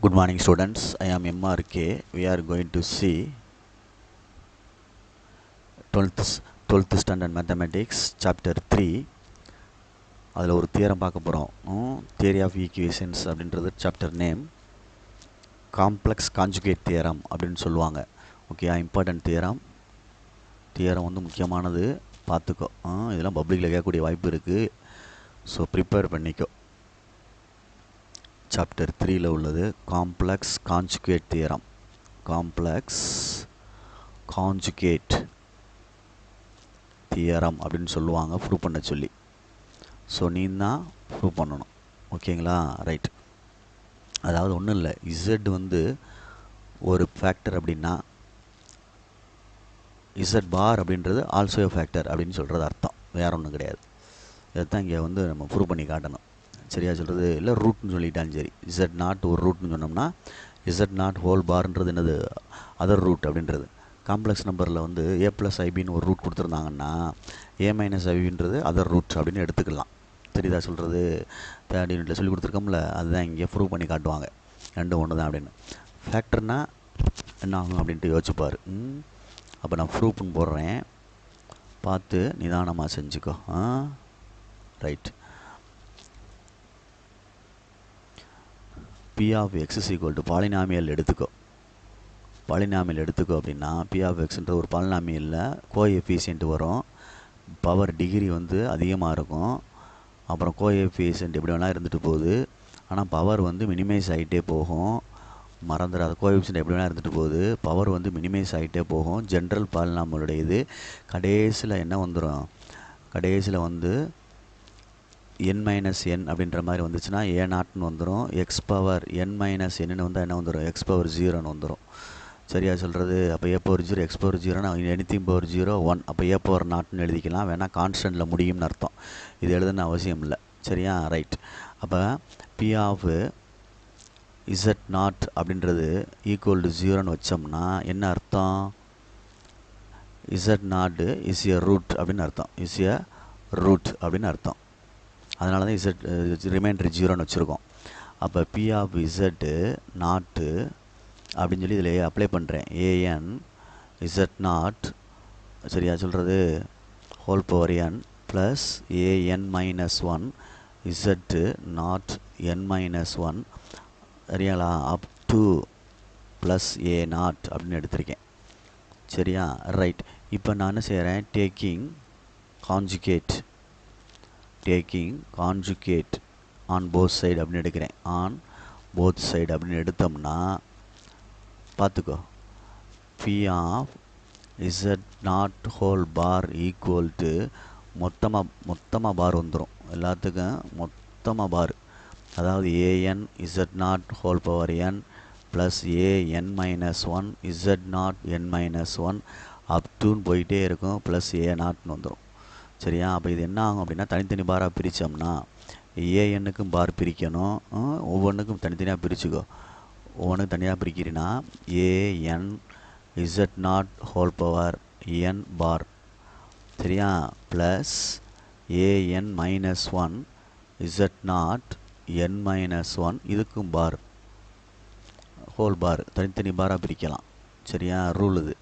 Good morning students, I am MRK. We are going to see 12th standard mathematics chapter 3. அதில் ஒரு theorem பார்க்க போகிறோம். Theory of equations அப்படின்றது chapter name. Complex conjugate theorem அப்படின்னு சொல்லுவாங்க. Okay, important theorem வந்து முக்கியமானது, பார்த்துக்கோ. இதெல்லாம் பப்ளிக்கில் கேட்கக்கூடிய வாய்ப்பு இருக்குது. ஸோ ப்ரிப்பேர் பண்ணிக்கோ. சாப்டர் 3ல் உள்ளது complex conjugate theorem. Complex conjugate theorem அப்படின்னு சொல்லுவாங்க, ப்ரூவ் பண்ண சொல்லி. ஸோ நீ தான் ப்ரூவ் பண்ணணும். ஓகேங்களா? ரைட். அதாவது ஒன்றும் இல்லை, இசட் வந்து ஒரு ஃபேக்டர் அப்படின்னா இசட் பார் அப்படின்றது ஆல்சோ எ ஃபேக்டர் அப்படின்னு சொல்கிறது அர்த்தம். வேறு ஒன்றும் கிடையாது. இதைத்தான் இங்கே வந்து நம்ம ப்ரூவ் பண்ணி காட்டணும். சரியா சொல்கிறது? இல்லை ரூட்னு சொல்லிட்டாலும் சரி, இசட் நாட் ஒரு ரூட்னு சொன்னோம்னா இசட் நாட் ஹோல் பார்ன்றது என்னது, அதர் ரூட் அப்படின்றது. காம்ப்ளெக்ஸ் நம்பரில் வந்து ஏ ப்ளஸ் ஐபின்னு ஒரு ரூட் கொடுத்துருந்தாங்கன்னா ஏ மைனஸ் ஐபின்றது அதர் ரூட் அப்படின்னு எடுத்துக்கலாம். தெரியுதா சொல்கிறது? தேர்ட் யூனிட்டில் சொல்லி கொடுத்துருக்கோம்ல, அதுதான் இங்கே ப்ரூவ் பண்ணி காட்டுவாங்க. ரெண்டும் ஒன்று தான் அப்படின்னு. ஃபேக்டர்னா என்ன ஆகும் அப்படின்ட்டு யோசிச்சுப்பார். அப்போ நான் ப்ரூவ் பண்ணி போடுறேன், பார்த்து நிதானமாக செஞ்சுக்கோ. Right. P of X is equal to polynomial எடுத்துக்கோ. பாலினாமியல் எடுத்துக்கோ அப்படின்னா பி ஆஃப் எக்ஸ்ன்ற ஒரு பாலினாமியலில் கோஎஃபிஷியன்ட் வரும். பவர் டிகிரி வந்து அதிகமாக இருக்கும். அப்புறம் கோஎஃபிஷியன்ட் எப்படி வேணால் இருந்துட்டு போகுது, ஆனால் பவர் வந்து மினிமைஸ் ஆகிட்டே போகும். மறந்துடாத, கோஎஃபிஷியன்ட் எப்படி வேணால் இருந்துட்டு போகுது, பவர் வந்து மினிமைஸ் ஆகிட்டே போகும். ஜென்ரல் பாலினாமியலுடைய இது கடைசியில் என்ன வந்துடும், கடைசியில் வந்து என் மைனஸ் என் அப்படின்ற மாதிரி வந்துச்சுன்னா ஏ நாட்னு வந்துடும். எக்ஸ் பவர் என் மைனஸ் என்னன்னு வந்தால் என்ன வந்துடும், எக்ஸ் பவர் 0ன்னு வந்துடும். சரியா சொல்கிறது? அப்போ ஏ பவர் 0 எக்ஸ் பவர் 0னா எனிதிங் பவர் 0 1. அப்போ ஏ பவர் நாட்னு எழுதிக்கலாம், வேணால் கான்ஸ்டன்ட்டில் முடியும்னு அர்த்தம். இது எழுதுன்னு அவசியம் இல்லை. சரியா? ரைட். அப்போ பி ஆஃப் இசட் நாட் அப்படின்றது ஈக்குவல் டு 0ன்னு வச்சோம்னா என்ன அர்த்தம், Z naught is a root அப்படின்னு அர்த்தம். இஸ் எ ரூட் அப்படின்னு அர்த்தம். அதனால தான் இசட் ரிமைண்டர் 0ன்னு வச்சுருக்கோம். அப்போ பி ஆஃப் இசட்டு நாட்டு அப்படின்னு சொல்லி இதில் அப்ளை பண்ணுறேன். ஏஎன் இசட் நாட், சரியா சொல்கிறது, whole power N plus AN minus 1 Z naught N minus 1, சரியாங்களா, up to plus A naught அப்படின்னு எடுத்திருக்கேன். சரியா? ரைட். இப்போ நான் என்ன செய்கிறேன், taking conjugate on both side அப்படின்னு எடுக்கிறேன். ஆன் போத் சைடு அப்படின்னு எடுத்தோம்னா பார்த்துக்கோ, P of Z naught whole bar equal to மொத்தமாக பார் வந்துடும். எல்லாத்துக்கும் மொத்தமாக பார், அதாவது AN Z naught whole power N plus AN minus 1 Z naught N minus 1 அப் டூன்னு போயிட்டே இருக்கும், ப்ளஸ் ஏ நாட்னு வந்துடும். சரியா? அப்போ இது என்ன ஆகும் அப்படின்னா தனித்தனி பாராக பிரித்தோம்னா ஏஎன்னுக்கும் பார் பிரிக்கணும், ஒவ்வொன்றுக்கும் தனித்தனியாக பிரிச்சுக்கோ. ஒவ்வொன்றுக்கும் தனியாக பிரிக்கிறீன்னா AN Z naught whole power N bar, சரியா, plus AN minus 1 Z naught N minus 1 இதுக்கும் பார், ஹோல் பார் தனித்தனி பாராக பிரிக்கலாம். சரியா? ரூல் இது.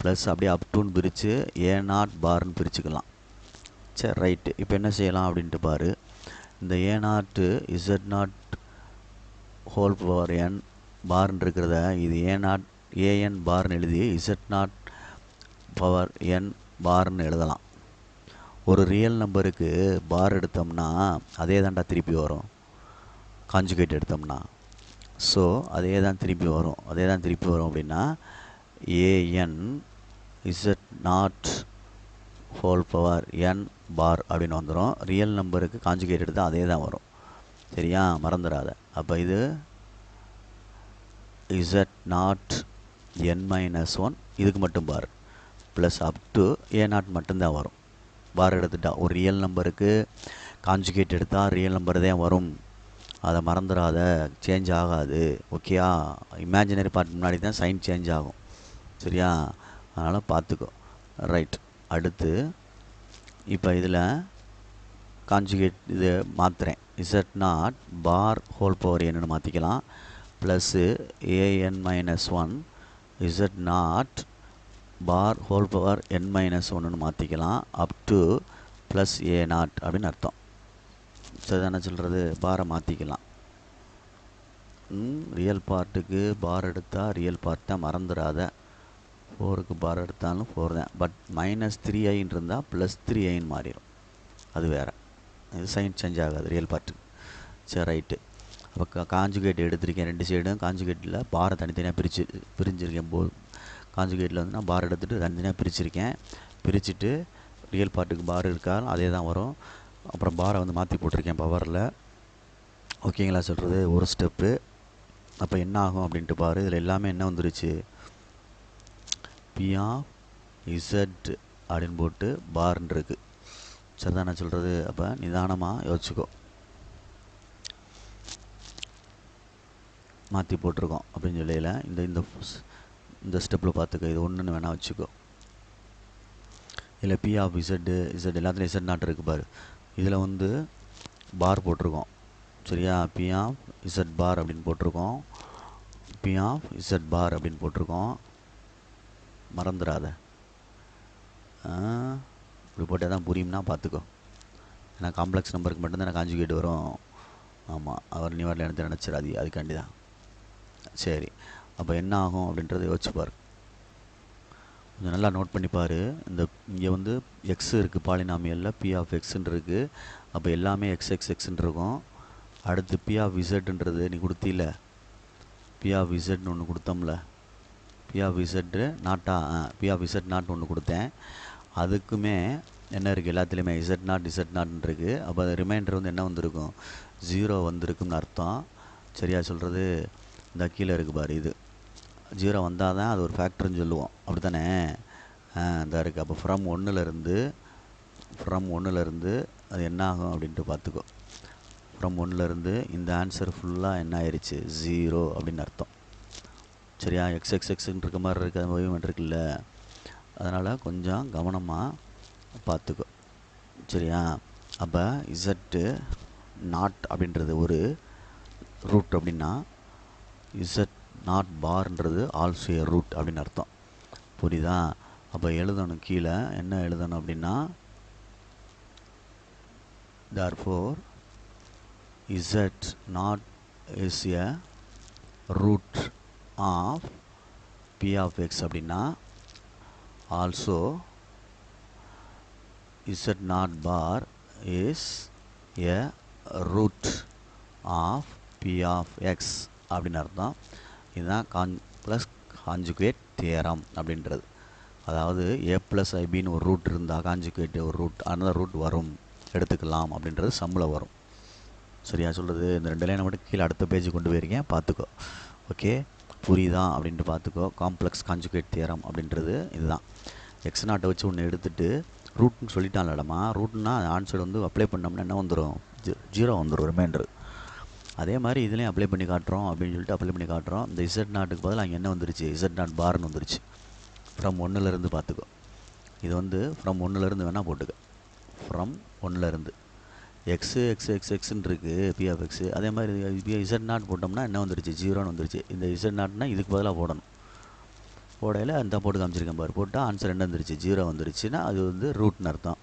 ப்ளஸ் அப்படியே அப் டூன்னு பிரித்து ஏ நாட் பார்னு பிரிச்சுக்கலாம். சரி, ரைட்டு. இப்போ என்ன செய்யலாம் அப்படின்ட்டு பாரு. இந்த ஏ நாட்டு இசட் நாட் ஹோல் பவர் என் பார்னு இருக்கிறத இது ஏஎன் பார்னு எழுதி இசட் நாட் பவர் என் பார்னு எழுதலாம். ஒரு ரியல் நம்பருக்கு பார் எடுத்தோம்னா அதே தான்டா திருப்பி வரும், கான்ஜுகேட் எடுத்தோம்னா. ஸோ அதே தான் திருப்பி வரும் அப்படின்னா AN Z naught whole power N bar அப்படின்னு வந்துடும். ரியல் நம்பருக்கு கான்ஜுகேட் எடுத்தால் அதே தான் வரும். சரியா? மறந்துடாத. அப்போ இது இசட் நாட் என் மைனஸ் 1 இதுக்கு மட்டும் bar, plus up to A naught மட்டும்தான் வரும். பார் எடுத்துட்டா ஒரு ரியல் நம்பருக்கு கான்ஜுகேட் எடுத்தால் ரியல் நம்பர் தான் வரும், அதை மறந்துடாத, சேஞ்ச் ஆகாது. ஓகேயா? இமேஜினரி பார்ட் முன்னாடி தான் சைன் சேஞ்ச் ஆகும். சரியா? அதனால் பார்த்துக்கோ. ரைட். அடுத்து இப்போ இதில் கான்ஜுகேட் இது மாற்றுறேன். Z naught bar whole power என்னன்னு மாற்றிக்கலாம். Plus AN minus one Z naught bar whole power N minus ஒன்றுன்னு மாற்றிக்கலாம் up to plus A naught அப்படின்னு அர்த்தம். சரிதானே சொல்கிறது? பாரை மாற்றிக்கலாம். ரியல் பார்ட்டுக்கு பார் எடுத்தால் ரியல் பார்ட் தான், மறந்துடாத. 4க்கு பார் எடுத்தாலும் 4 தான். பட் -3i இருந்தால் +3iன்னு மாறிடும். அது வேறு. இது சைன் சேஞ்ச் ஆகாது ரியல் பார்ட்டு. சரி, ரைட்டு. அப்போ காஞ்சுகேட் எடுத்திருக்கேன். 2 சைடும் காஞ்சுகேட்டில் பாரை தனித்தனியாக பிரிஞ்சிருக்கேன். காஞ்சுகேட்டில் வந்து நான் பார் எடுத்துகிட்டு தனித்தனியாக பிரிச்சிருக்கேன். பிரிச்சுட்டு ரியல் பார்ட்டுக்கு பார் இருக்காலும் அதே தான் வரும். அப்புறம் பாரை வந்து மாற்றி போட்டிருக்கேன் பவரில். ஓகேங்களா சொல்கிறது? ஒரு ஸ்டெப்பு. அப்போ என்ன ஆகும் அப்படின்ட்டு பாரு. இதில் எல்லாமே என்ன வந்துருச்சு? P of Z அப்படின்னு போட்டு பார்ன்னு இருக்குது. சரிதான் நான் சொல்கிறது? அப்போ நிதானமாக யோசிச்சுக்கோ. மாற்றி போட்டிருக்கோம் அப்படின்னு சொல்லையில் இந்த ஸ்டெப்பில் பார்த்துக்க. இது ஒன்றுன்னு வேணால் வச்சுக்கோ. இதில் P of Z எல்லாத்துலேயும் Z நாட் இருக்குது பாரு. இதில் வந்து பார் போட்டிருக்கோம். சரியா? P of Z பார் அப்படின்னு போட்டிருக்கோம். P of Z பார் அப்படின்னு போட்டிருக்கோம். மறந்துடாத. இப்படி போட்டால் தான் புரியும்னா பார்த்துக்கோ. ஏன்னா காம்ப்ளெக்ஸ் நம்பருக்கு மட்டும்தான் எனக்கு காஞ்சுகேட் வரும். ஆமாம், அவர் நீ வரல எடுத்து நினச்சிடாது. அதுக்காண்டி தான். சரி, அப்போ என்ன ஆகும் அப்படின்றத யோசிச்சுப்பார். கொஞ்சம் நல்லா நோட் பண்ணிப்பார். இங்கே வந்து எக்ஸ் இருக்குது பாலினாமியலில். P of Xன்னு இருக்குது. அப்போ எல்லாமே XXXன்னு இருக்கும். அடுத்து P of Zன்றது நீ கொடுத்தில. P of Zன்னு ஒன்று கொடுத்தோம்ல. P of Z நாட்டா? P of Z not ஒன்று கொடுத்தேன். அதுக்குமே என்ன இருக்குது? எல்லாத்துலேயுமே Z நாட்னு இருக்குது. அப்போ அது ரிமைண்டர் வந்து என்ன வந்திருக்கும்? 0 வந்திருக்குன்னு அர்த்தம். சரியா சொல்கிறது? இந்த கீழே இருக்குது பாரு. இது 0 வந்தால் தான் அது ஒரு ஃபேக்டர்னு சொல்லுவோம். அப்படி தானே? இந்த இருக்குது. அப்போ ஃப்ரம் ஒன்றுலேருந்து அது என்ன ஆகும் அப்படின்ட்டு பார்த்துக்கோ. ஃப்ரம் 1லேருந்து இந்த ஆன்சர் ஃபுல்லாக என்ன ஆயிடுச்சு? 0 அப்படின்னு அர்த்தம். சரியா? XXXன்னு இருக்க மாதிரி இருக்குது. அது மூவ்மெண்ட் இருக்குல்ல. அதனால் கொஞ்சம் கவனமாக பார்த்துக்கோ. சரியா? அப்போ இசட்டு நாட் அப்படின்றது ஒரு ரூட் அப்படின்னா இசட் நாட் பார்ன்றது ஆல்சோ ஏ ரூட் அப்படின்னு அர்த்தம். புரியுதா? அப்போ எழுதணும். கீழே என்ன எழுதணும் அப்படின்னா therefore Z not is a root of P of X அப்படின்னா also Z not bar is a root of P of X அப்படின்னு அர்த்தம். இதுதான் காம்ப்ளெக்ஸ் காஞ்சுகேட் தியரம் அப்படின்றது. அதாவது A+IBன்னு ஒரு ரூட் இருந்தால் காஞ்சுகேட் ஒரு ரூட், அந்த ரூட் வரும், எடுத்துக்கலாம் அப்படின்றது சம்மில் வரும். சரியா சொல்கிறது? இந்த 2 லைனை மட்டும் கீழே அடுத்த பேஜ் கொண்டு போயிருக்கேன், பார்த்துக்கோ. ஓகே, புரியுதா அப்படின்ட்டு பார்த்துக்கோ. காம்ப்ளெக்ஸ் காஞ்சுகேட் தியரம் அப்படின்றது இதுதான். எக்ஸ் நாட்டை வச்சு ஒன்று எடுத்துகிட்டு ரூட்னு சொல்லிட்டான்லடமா. ரூட்னா ஆன்சர் வந்து அப்ளை பண்ணோம்னா என்ன வந்துடும்? 0 வந்துடும் ரிமைண்டர். அதே மாதிரி இதுலேயும் அப்ளை பண்ணி காட்டுறோம் அப்படின்னு சொல்லிட்டு அப்ளை பண்ணி காட்டுறோம். இந்த Z நாட்டுக்கு பதில் அங்கே என்ன வந்துருச்சு? Z நாட் பார்னு வந்துருச்சு. ஃப்ரம் 1லேருந்து பார்த்துக்கோ. இது வந்து ஃப்ரம் 1லேருந்து வேணால் போட்டுக்க. ஃப்ரம் 1லேருந்து எக்ஸ்ன்னு இருக்குது P of X. அதே மாதிரி Z நாட் போட்டோம்னா என்ன வந்துருச்சு? 0ன்னு வந்துருச்சு. இந்த Z நாட்னா இதுக்கு பதிலாக போடணும். போடையில் அந்த போட்டு காமிச்சிருக்கேன் பாரு. போட்டால் ஆன்சர் என்ன வந்துருச்சு? 0 வந்துருச்சுன்னா அது வந்து ரூட்னு அர்த்தம்.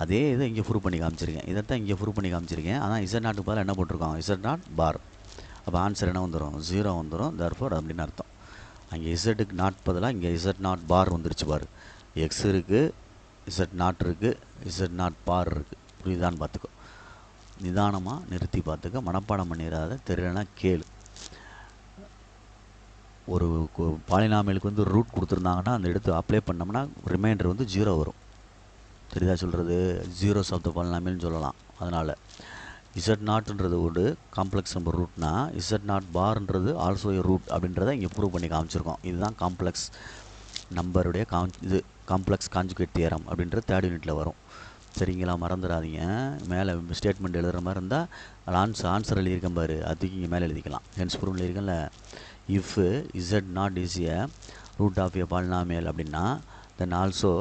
அதே இதை இங்கே ப்ரூவ் பண்ணி காமிச்சிருக்கேன். இதைத்தான் இங்கே ப்ரூவ் பண்ணி காமிச்சிருக்கேன். ஆனால் Z நாட்டுக்கு பதிலாக என்ன போட்டிருக்கோம்? Z நாட் பார். அப்போ ஆன்சர் என்ன வந்துடும்? 0 வந்துடும். தர்ஃபோர் அப்படின்னு அர்த்தம். அங்கே Z நாட் பதிலாக இங்கே Z நாட் பார் வந்துருச்சு பாரு. எக்ஸ் இருக்குது, Z நாட் இருக்குது, Z நாட் பார் இருக்குது. புரியுதான்னு பார்த்துக்கோ. நிதானமாக நிறுத்தி பார்த்துக்க. மனப்பாடம் பண்ணிடாத. தெரியலனா கேளு. ஒரு பாலினாமியலுக்கு வந்து ரூட் கொடுத்துருந்தாங்கன்னா அந்த எடுத்து அப்ளை பண்ணோம்னா ரிமைண்டர் வந்து 0 வரும். தெரியுதா சொல்கிறது? ஜீரோஸ் ஆஃப் த பாலினாமியல்னு சொல்லலாம். அதனால் Z நாட்ன்றது ஒரு காம்ப்ளெக்ஸ் நம்பர் ரூட்னா Z நாட் பார்ன்றது ஆல்சோ ஏ ரூட் அப்படின்றத இங்கே ப்ரூவ் பண்ணி காமிச்சிருக்கோம். இதுதான் காம்ப்ளெக்ஸ் நம்பருடைய இது காம்ப்ளெக்ஸ் காஞ்சுகேட் தியரம் அப்படின்றது 3rd யூனிட்டில் வரும். சரிங்களா? மறந்துடாதீங்க. மேலே ஸ்டேட்மெண்ட் எழுதுகிற மாதிரி இருந்தால் ஆன்சர் எழுதியிருக்கேன் பாரு, அதுக்கு இங்கே மேலே எழுதிக்கலாம். ஹென்ஸ் ப்ரூவ் எழுதியிருக்கேன்ல. If Z naught is a root of a polynomial அப்படின்னா தென் ஆல்சோ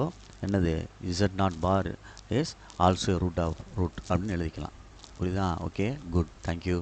என்னது? Z naught bar is also root of root அப்படின்னு எழுதிக்கலாம். புரியுதா? Okay, good, thank you.